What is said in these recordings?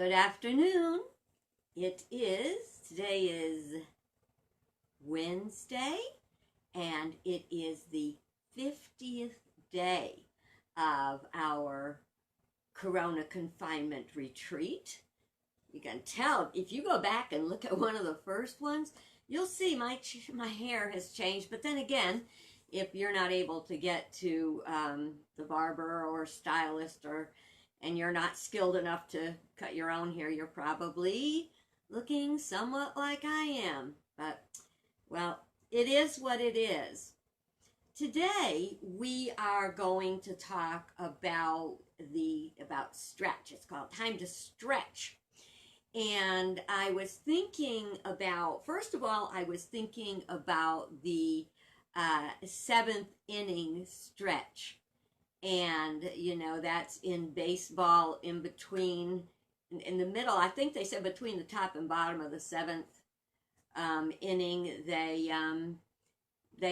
Good afternoon. Today is Wednesday, and it is the 50th day of our Corona confinement retreat. You can tell, if you go back and look at one of the first ones, you'll see my hair has changed. But then again, if you're not able to get to the barber or stylist and you're not skilled enough to cut your own hair, you're probably looking somewhat like I am. But, well, it is what it is. Today, we are going to talk about stretch. It's called Time to Stretch. And I was thinking about, first of all, I was thinking about the seventh inning stretch. And, that's in baseball in between, in the middle, I think they said between the top and bottom of the seventh inning, they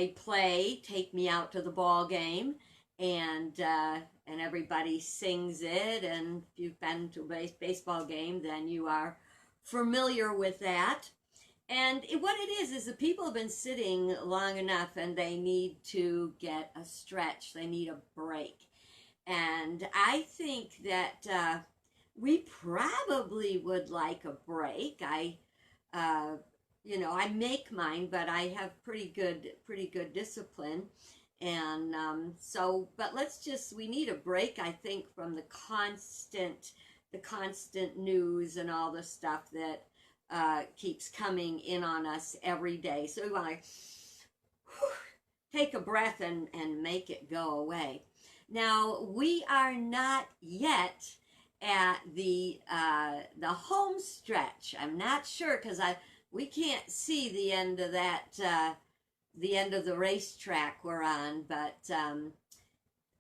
play Take Me Out to the Ball Game, and everybody sings it, and if you've been to a baseball game, then you are familiar with that. And what it is the people have been sitting long enough and they need to get a stretch. They need a break. And I think that we probably would like a break. I make mine, but I have pretty good discipline. And but we need a break, I think, from the constant news and all the stuff that keeps coming in on us every day. So we want to take a breath and make it go away. Now, we are not yet at the home stretch. I'm not sure because we can't see the end of the end of the racetrack we're on, but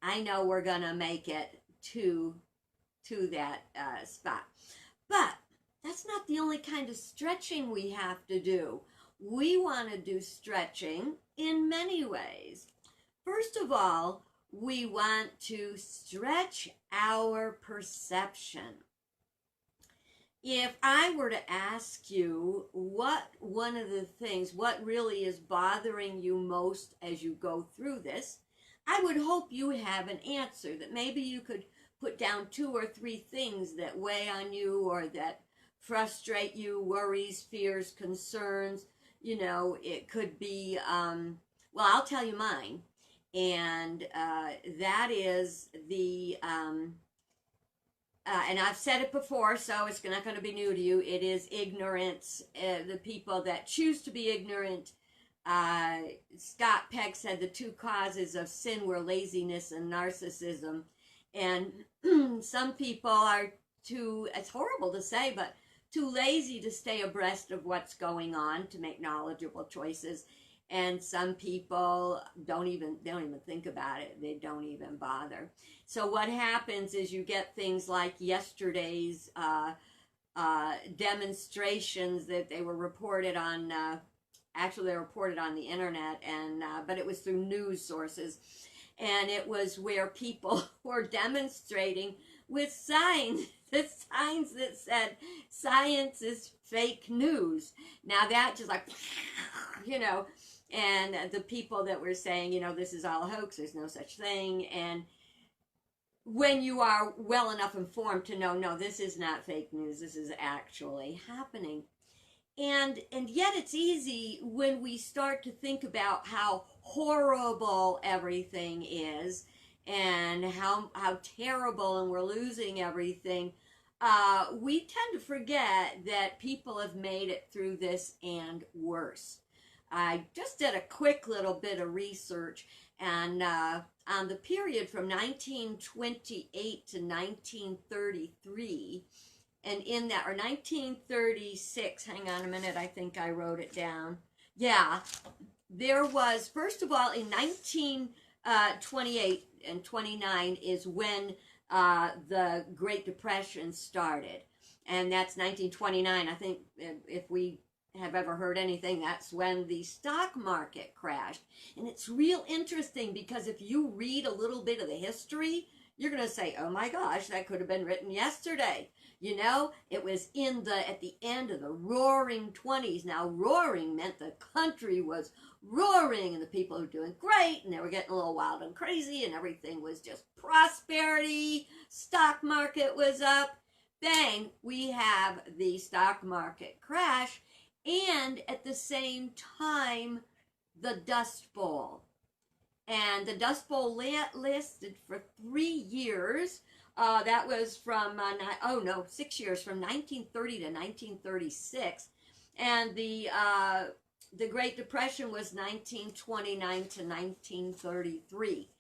I know we're gonna make it to that spot. But that's not the only kind of stretching we have to do. We want to do stretching in many ways. First of all, we want to stretch our perception. If I were to ask you what really is bothering you most as you go through this, I would hope you have an answer, that maybe you could put down 2 or 3 things that weigh on you or that frustrate you, worries, fears, concerns. It could be, I'll tell you mine. And that is and I've said it before, so it's not going to be new to you. It is ignorance. The people that choose to be ignorant. Scott Peck said the 2 causes of sin were laziness and narcissism. And some people are it's horrible to say, but too lazy to stay abreast of what's going on, to make knowledgeable choices. And some people don't even think about it. They don't even bother. So what happens is you get things like yesterday's demonstrations that they were reported on. Actually, they were reported on the internet, but it was through news sources. And it was where people were demonstrating with signs that said, "Science is fake news." Now that just like, and the people that were saying, this is all a hoax, there's no such thing. And when you are well enough informed to know, no, this is not fake news, this is actually happening. And yet it's easy when we start to think about how horrible everything is and how terrible and we're losing everything. We tend to forget that people have made it through this and worse. I just did a quick little bit of research, and on the period from 1928 to 1933, and in that, or 1936, hang on a minute, I think I wrote it down. Yeah, there was, first of all, in 1928 and 29 is when the Great Depression started. And that's 1929. I think if we have ever heard anything, that's when the stock market crashed. And it's real interesting because if you read a little bit of the history, you're going to say, oh my gosh, that could have been written yesterday. You know, it was at the end of the roaring 20s. Now, roaring meant the country was roaring and the people were doing great and they were getting a little wild and crazy and everything was just prosperity. Stock market was up. Bang, we have the stock market crash, and at the same time, the Dust Bowl. And the Dust Bowl lasted for 3 years. That was from, 6 years, from 1930 to 1936. And the Great Depression was 1929 to 1933.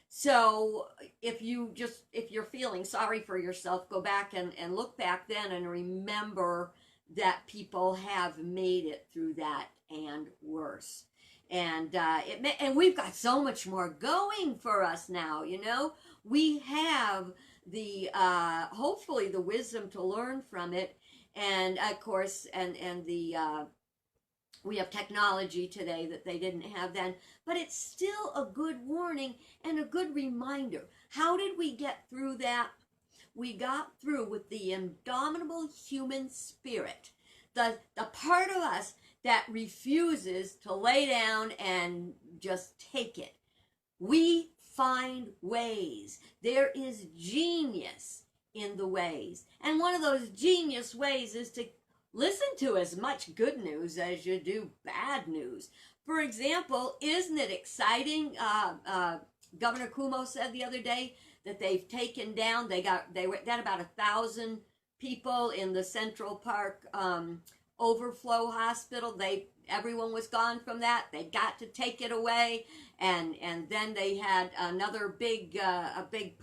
So if you're feeling sorry for yourself, go back and look back then and remember that people have made it through that and worse. And and we've got so much more going for us now. You know, we have the hopefully the wisdom to learn from it, and of course, and the we have technology today that they didn't have then, but it's still a good warning and a good reminder. How did we get through that? We got through with the indomitable human spirit, the part of us that refuses to lay down and just take it. We find ways. There is genius in the ways. And one of those genius ways is to listen to as much good news as you do bad news. For example, isn't it exciting? Governor Cuomo said the other day that they've taken down, they were at about 1,000 people in the Central Park overflow hospital. Everyone was gone from that. They got to take it away, and then they had another big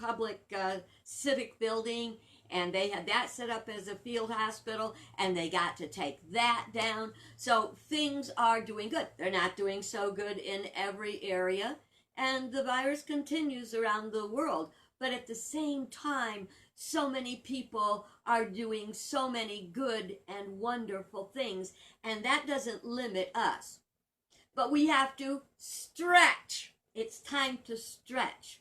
public civic building, and they had that set up as a field hospital, and they got to take that down. So things are doing good. They're not doing so good in every area, and the virus continues around the world. But at the same time, so many people are doing so many good and wonderful things, and that doesn't limit us. But we have to stretch. It's time to stretch.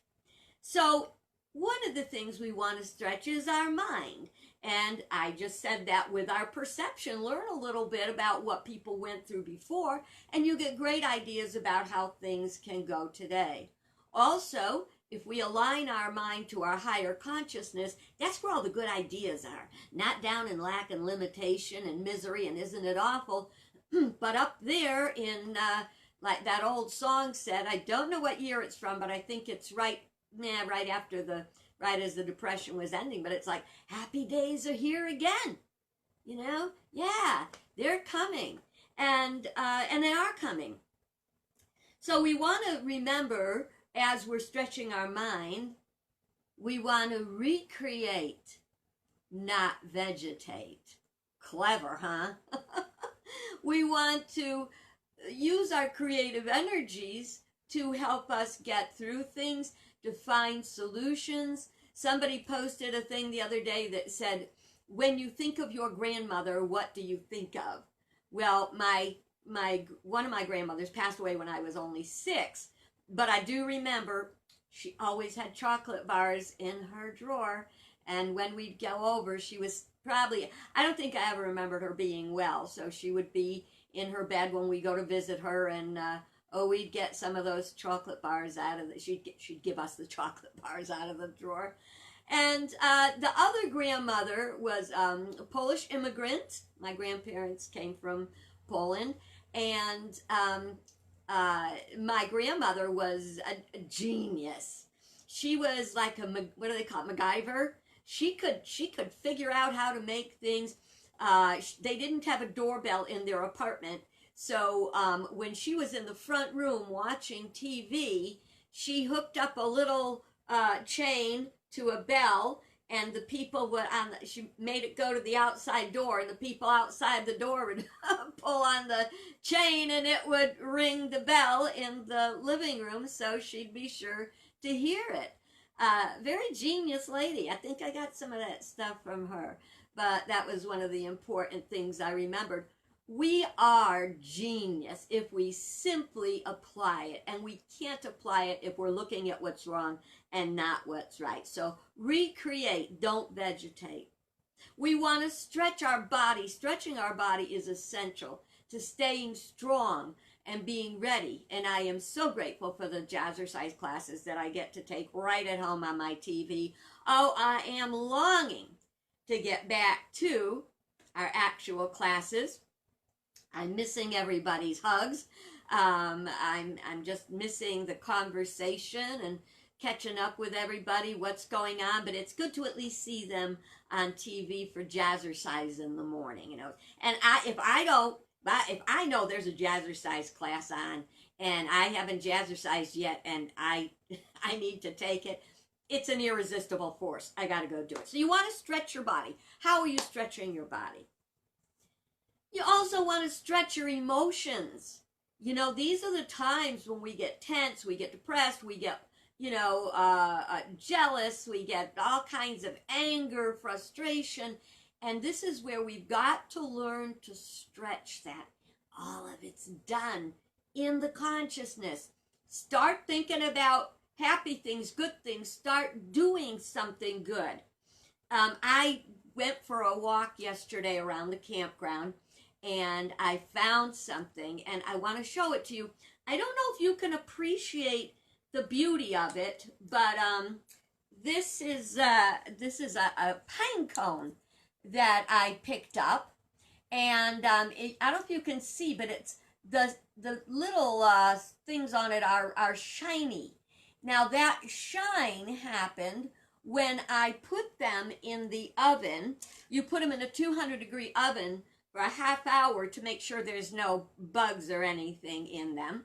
So one of the things we want to stretch is our mind. And I just said that with our perception. Learn a little bit about what people went through before, and you get great ideas about how things can go today. Also, if we align our mind to our higher consciousness, that's where all the good ideas are. Not down in lack and limitation and misery and isn't it awful, but up there in, like that old song said, I don't know what year it's from, but I think it's right as the Depression was ending, but it's like, happy days are here again. You know? Yeah, they're coming. And they are coming. So we want to remember, as we're stretching our mind, we want to recreate, not vegetate. Clever, huh? We want to use our creative energies to help us get through things, to find solutions. Somebody posted a thing the other day that said, when you think of your grandmother, what do you think of? Well, one of my grandmothers passed away when I was only 6. But I do remember she always had chocolate bars in her drawer. And when we'd go over, she was probably, I don't think I ever remembered her being well. So she would be in her bed when we go to visit her, and we'd get some of those chocolate bars out of she'd give us the chocolate bars out of the drawer. And the other grandmother was a Polish immigrant. My grandparents came from Poland. And my grandmother was a genius. She was like what do they call it, MacGyver? She could figure out how to make things. They didn't have a doorbell in their apartment, so when she was in the front room watching TV, she hooked up a little chain to a bell, and the people would she made it go to the outside door, and the people outside the door would pull on the chain, and it would ring the bell in the living room, so she'd be sure to hear it. Very genius lady. I think I got some of that stuff from her, but that was one of the important things I remembered. We are genius if we simply apply it, and we can't apply it if we're looking at what's wrong and not what's right. So recreate, don't vegetate. We want to stretch our body. Stretching our body is essential to staying strong and being ready. And I am so grateful for the jazzercise classes that I get to take right at home on my TV. Oh, I am longing to get back to our actual classes. I'm missing everybody's hugs. I'm just missing the conversation and catching up with everybody, what's going on. But it's good to at least see them on TV for jazzercise in the morning, you know. And if I know there's a jazzercise class on and I haven't jazzercised yet and I need to take it, it's an irresistible force. I got to go do it. So you want to stretch your body. How are you stretching your body? You also want to stretch your emotions. You know, these are the times when we get tense, we get depressed, we get, jealous, we get all kinds of anger, frustration. And this is where we've got to learn to stretch that. All of it's done in the consciousness. Start thinking about happy things, good things. Start doing something good. I went for a walk yesterday around the campground, and I found something, and I want to show it to you. I don't know if you can appreciate the beauty of it, but this is a pine cone that I picked up, and I don't know if you can see, but it's the little things on it are shiny. Now that shine happened when I put them in the oven. You put them in a 200-degree oven for a half hour to make sure there's no bugs or anything in them.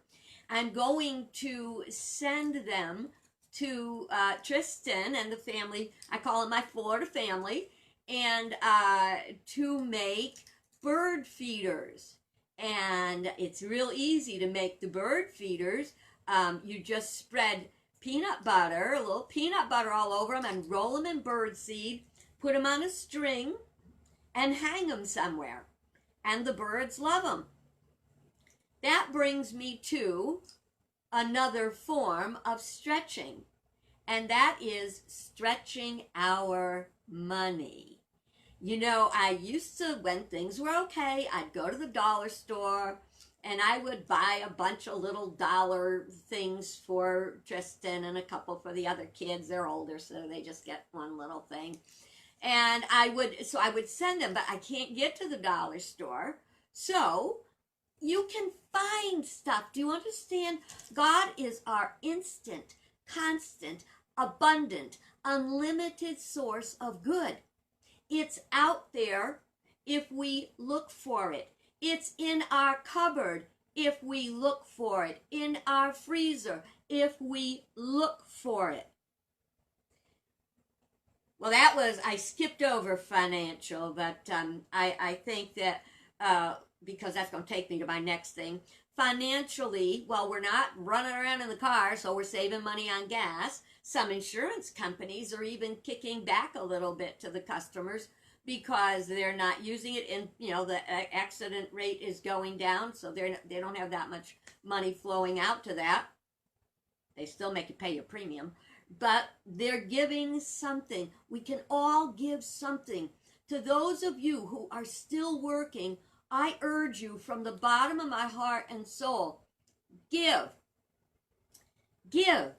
I'm going to send them to Tristan and the family. I call it my Florida family, and to make bird feeders. And it's real easy to make the bird feeders. You just spread peanut butter, a little peanut butter all over them, and roll them in bird seed, put them on a string, and hang them somewhere. And the birds love them. That brings me to another form of stretching, and that is stretching our money. You know, I used to, when things were okay, I'd go to the dollar store and I would buy a bunch of little dollar things for Tristan and a couple for the other kids. They're older, so they just get one little thing. And I would send them, but I can't get to the dollar store. So you can find stuff. Do you understand? God is our instant, constant, abundant, unlimited source of good. It's out there if we look for it. It's in our cupboard if we look for it. In our freezer if we look for it. Well, I skipped over financial, but I think that because that's going to take me to my next thing. Financially, well, we're not running around in the car, so we're saving money on gas. Some insurance companies are even kicking back a little bit to the customers because they're not using it, and the accident rate is going down, so they don't have that much money flowing out to that. They still make you pay your premium, but they're giving something. We can all give something. To those of you who are still working, I urge you from the bottom of my heart and soul, give. Give.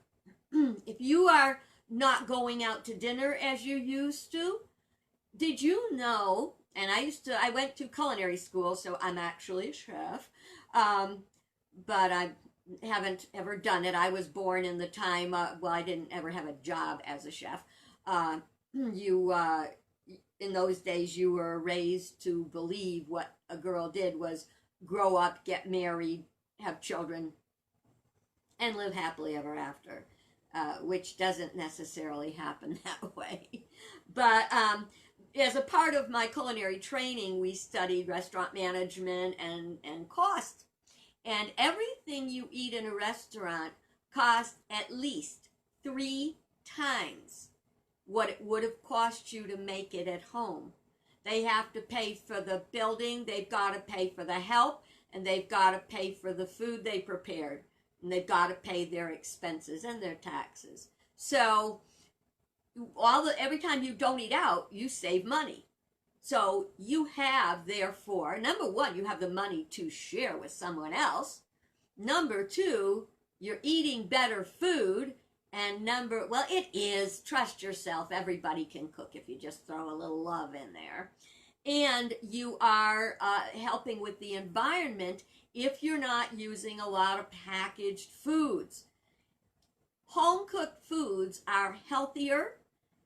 If you are not going out to dinner as you used to, did you know, and I went to culinary school, so I'm actually a chef, but I haven't ever done it. I was born in the time, I didn't ever have a job as a chef. In those days, you were raised to believe what a girl did was grow up, get married, have children, and live happily ever after, which doesn't necessarily happen that way. But as a part of my culinary training, we studied restaurant management and cost. And everything you eat in a restaurant costs at least 3 times what it would have cost you to make it at home. They have to pay for the building, they've got to pay for the help, and they've got to pay for the food they prepared. And they've got to pay their expenses and their taxes. So every time you don't eat out, you save money. So you have, therefore, number one, you have the money to share with someone else. Number two, you're eating better food. And well, it is, trust yourself, everybody can cook if you just throw a little love in there. And you are helping with the environment if you're not using a lot of packaged foods. Home-cooked foods are healthier,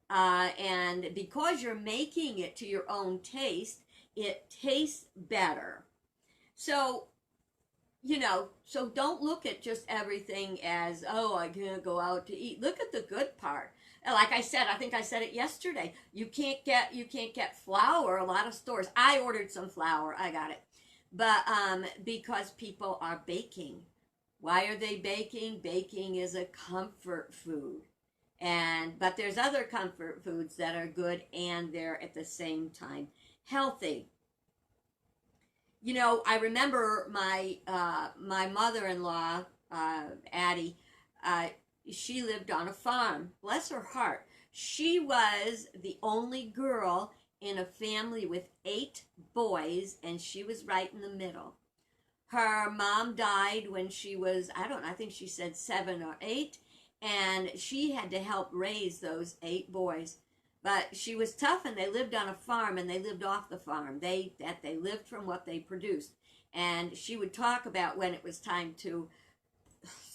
and because you're making it to your own taste, it tastes better. So, so don't look at just everything as, oh, I can't go out to eat. Look at the good part. Like I said, I think I said it yesterday, you can't get flour. A lot of stores, I ordered some flour, I got it. But because people are baking. Why are they baking? Baking is a comfort food. But there's other comfort foods that are good and they're at the same time healthy. I remember my mother-in-law, Addie, she lived on a farm. Bless her heart. She was the only girl in a family with 8 boys, and she was right in the middle. Her mom died when she was, I think she said 7 or 8, and she had to help raise those 8 boys. But she was tough, and they lived on a farm, and they lived off the farm. They lived from what they produced. And she would talk about when it was time to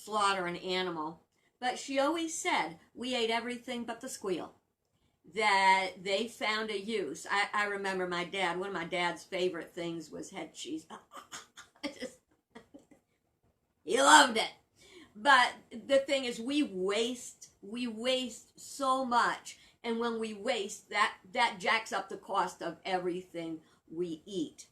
slaughter an animal. But she always said, we ate everything but the squeal. That they found a use. I remember my dad, one of my dad's favorite things was head cheese. He loved it. But the thing is, we waste so much. And when we waste, that jacks up the cost of everything we eat.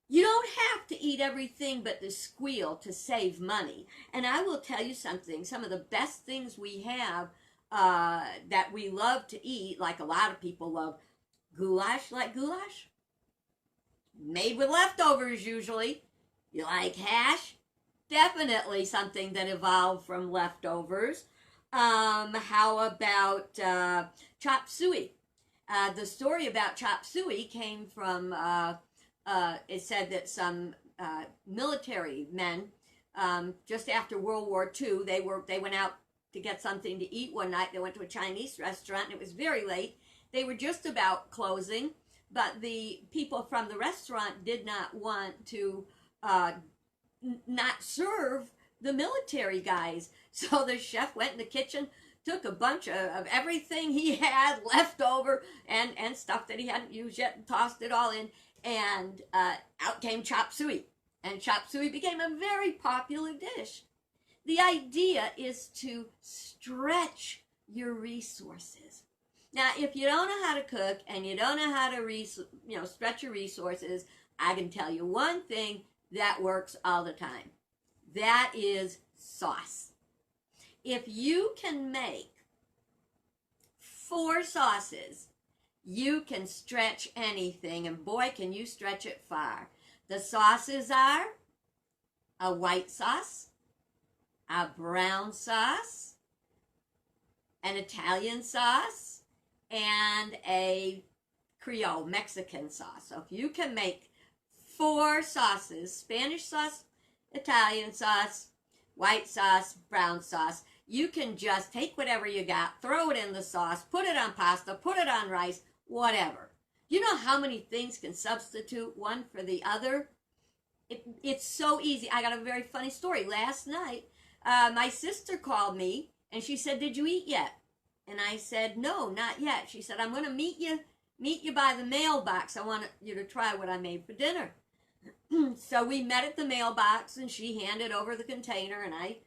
You don't have to eat everything but the squeal to save money. And I will tell you something, some of the best things we have that we love to eat, like a lot of people love goulash, made with leftovers usually. You like hash? Definitely something that evolved from leftovers. How about chop suey? The story about chop suey came from, it said that some military men, just after World War II, they went out to get something to eat one night. They went to a Chinese restaurant, and it was very late. They were just about closing, but the people from the restaurant did not want to not serve the military guys. So the chef went in the kitchen, took a bunch of everything he had left over and stuff that he hadn't used yet, and tossed it all in, and out came chop suey. And chop suey became a very popular dish. The idea is to stretch your resources. Now, if you don't know how to cook and you don't know how to stretch your resources, I can tell you one thing that works all the time. That is sauce. If you can make 4 sauces, you can stretch anything, and boy, can you stretch it far. The sauces are a white sauce, a brown sauce, an Italian sauce, and a Creole Mexican sauce. So if you can make 4 sauces, Spanish sauce, Italian sauce, white sauce, brown sauce, you can just take whatever you got, throw it in the sauce, put it on pasta, put it on rice, whatever. You know how many things can substitute one for the other? It's so easy. I got a very funny story. Last night, my sister called me, and she said, "Did you eat yet?" And I said, "No, not yet." She said, "I'm going to meet you by the mailbox. I want you to try what I made for dinner." So we met at the mailbox, and she handed over the container, and I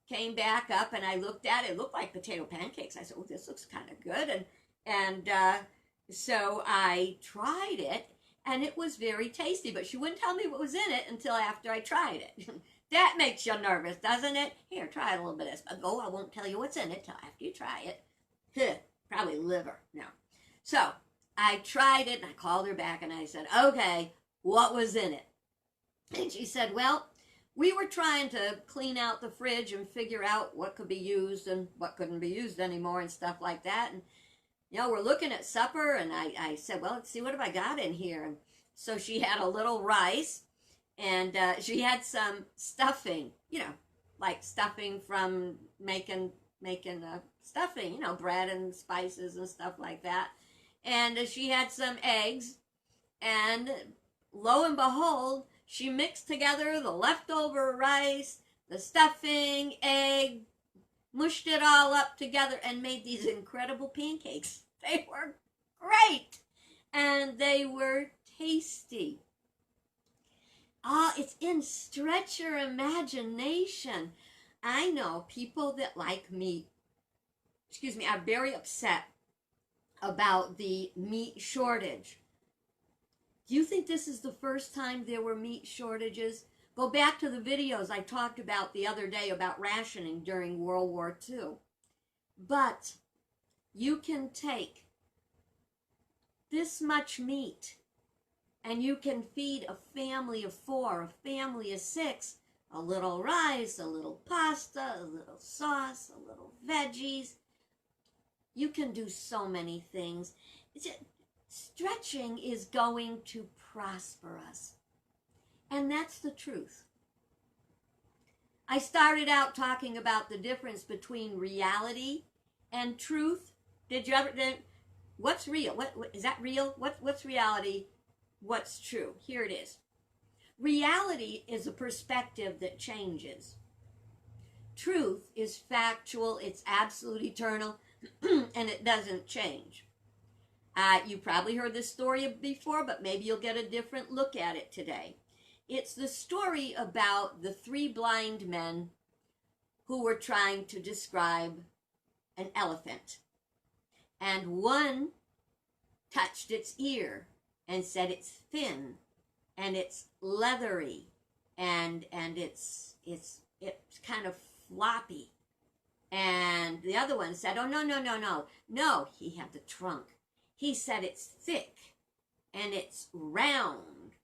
came back up, and I looked at it. It looked like potato pancakes. I said, "Oh, this looks kind of good." So I tried it, and it was very tasty, but she wouldn't tell me what was in it until after I tried it. That makes you nervous, doesn't it? Here, try it a little bit of this. Oh, I won't tell you what's in it till after you try it. Probably liver. No. So I tried it, and I called her back, and I said, okay, what was in it? And she said, well, we were trying to clean out the fridge and figure out what could be used and what couldn't be used anymore and stuff like that. And, we're looking at supper, and I said, well, let's see, what have I got in here? And so she had a little rice, and she had some stuffing, like stuffing from making stuffing, bread and spices and stuff like that. And she had some eggs, and lo and behold, she mixed together the leftover rice, the stuffing, egg, mushed it all up together, and made these incredible pancakes. They were great, and they were tasty. It's in stretch your imagination. I know people that like meat, are very upset about the meat shortage. Do you think this is the first time there were meat shortages? Go back to the videos I talked about the other day about rationing during World War II. But you can take this much meat and you can feed a family of 4, a family of 6, a little rice, a little pasta, a little sauce, a little veggies. You can do so many things. Stretching is going to prosper us. And that's the truth. I started out talking about the difference between reality and truth. What's real? What is that real? What's reality? What's true? Here it is. Reality is a perspective that changes. Truth is factual, it's absolute, eternal, and it doesn't change. You probably heard this story before, but maybe you'll get a different look at it today. It's the story about the 3 blind men who were trying to describe an elephant. And one touched its ear and said it's thin and it's leathery and it's kind of floppy. And the other one said, oh, no, he had the trunk. He said it's thick and it's round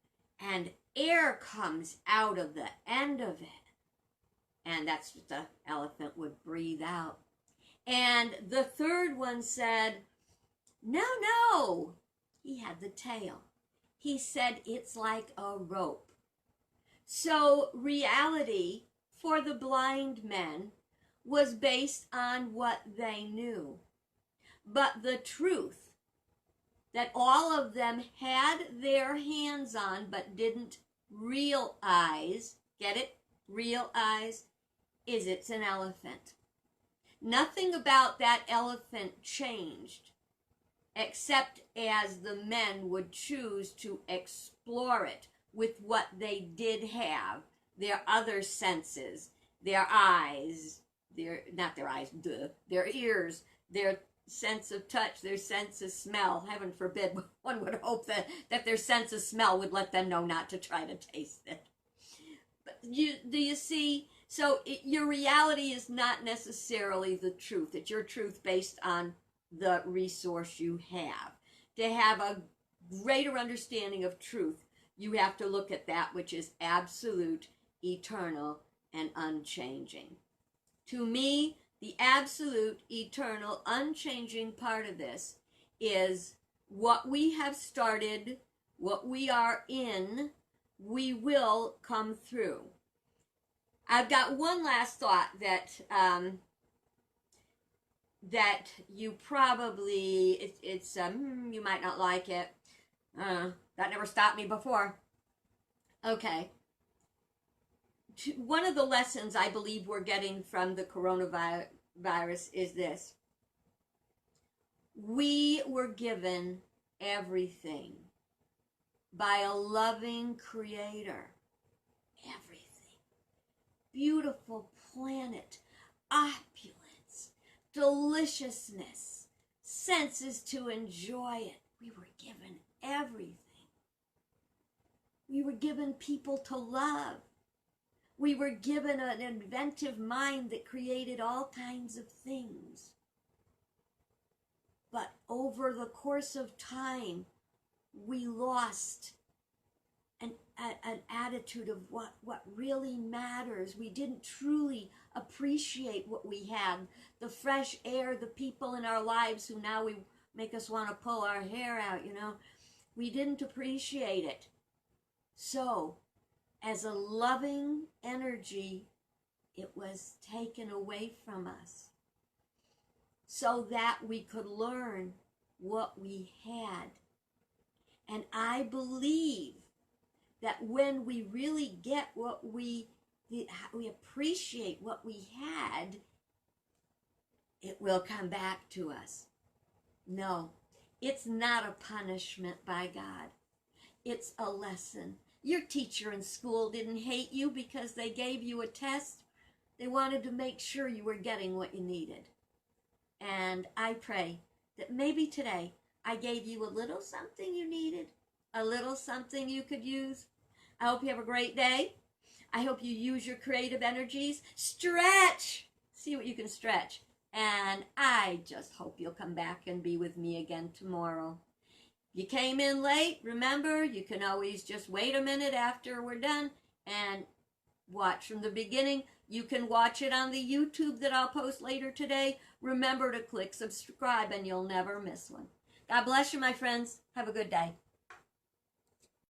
and air comes out of the end of it. And that's what the elephant would breathe out. And the third one said, no, he had the tail. He said it's like a rope. So reality for the blind men was based on what they knew. But the truth that all of them had their hands on but didn't realize, get it? Realize, is it's an elephant. Nothing about that elephant changed, except as the men would choose to explore it with what they did have, their other senses, their eyes, their ears, their sense of touch, their sense of smell. Heaven forbid, one would hope that their sense of smell would let them know not to try to taste it. But do you see? So your reality is not necessarily the truth. It's your truth based on the resource you have. To have a greater understanding of truth, you have to look at that which is absolute, eternal, and unchanging. To me, the absolute, eternal, unchanging part of this is what we have started, what we are in, we will come through. I've got one last thought that you probably, you might not like it. That never stopped me before. Okay. One of the lessons I believe we're getting from the coronavirus is this. We were given everything by a loving creator. Everything. Beautiful planet, opulence, deliciousness, senses to enjoy it. We were given everything. We were given people to love. We were given an inventive mind that created all kinds of things. But over the course of time, we lost an attitude of what really matters. We didn't truly appreciate what we had. The fresh air, the people in our lives who now we make us want to pull our hair out, you know. We didn't appreciate it. So, as a loving energy, it was taken away from us so that we could learn what we had. And I believe that when we really get what we appreciate what we had, it will come back to us. No, it's not a punishment by God. It's a lesson. Your teacher in school didn't hate you because they gave you a test. They wanted to make sure you were getting what you needed. And I pray that maybe today I gave you a little something you needed, a little something you could use. I hope you have a great day. I hope you use your creative energies. Stretch. See what you can stretch. And I just hope you'll come back and be with me again tomorrow. You came in late, remember, you can always just wait a minute after we're done and watch from the beginning. You can watch it on the YouTube that I'll post later today. Remember to click subscribe and you'll never miss one. God bless you, my friends. Have a good day.